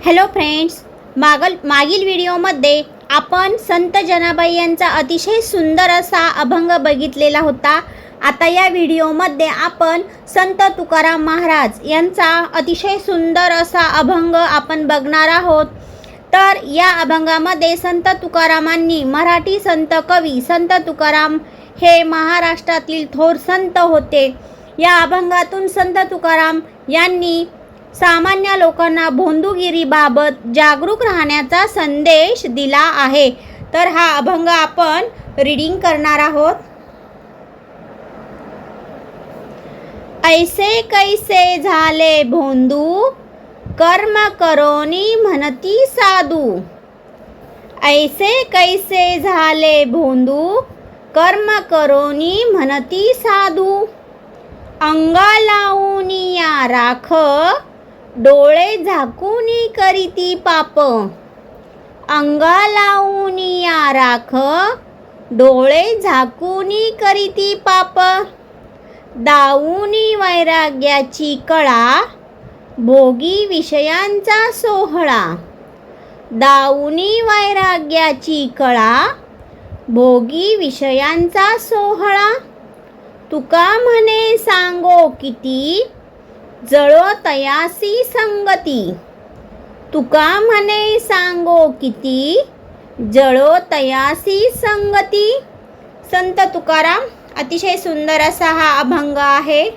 Hello friends, मागील व्हिडिओमध्ये आपण संत जनाबाई यांचा अतिशय सुंदर असा अभंग बघितलेला होता. आता या व्हिडिओमध्ये आपण संत तुकाराम महाराज यांचा अतिशय सुंदर असा अभंग आपण बघणार आहोत. तर या अभंगामध्ये संत तुकारामांनी मराठी संत कवी संत तुकाराम हे महाराष्ट्रातील थोर संत होते. या अभंगातून संत तुकाराम यांनी सामान्य लोकांना भोंदूगिरीबाबत जागरूक राहण्याचा संदेश दिला आहे. तर हा अभंग आपण रीडिंग करणार आहोत. ऐसे कैसे झाले भोंदू, कर्म करोनी म्हणती साधू. ऐसे कैसे झाले भोंदू, कर्म करोनी म्हणती साधू. अंगा लावूनी या राख, डोळे झाकूनी करीती पाप. अंगा लावूनी या राख, डोळे झाकूनी करीती पाप. दाऊनी वैराग्याची कळा, भोगी विषयांचा सोहळा. दाऊनी वैराग्याची कळा, भोगी विषयांचा सोहळा. तुका म्हणे सांगो किती, जळो तयासी संगती. तुका म्हणे सांगो किती, जळो तयासी संगती. संत तुकाराम अतिशय सुंदर असा हा अभंग आहे.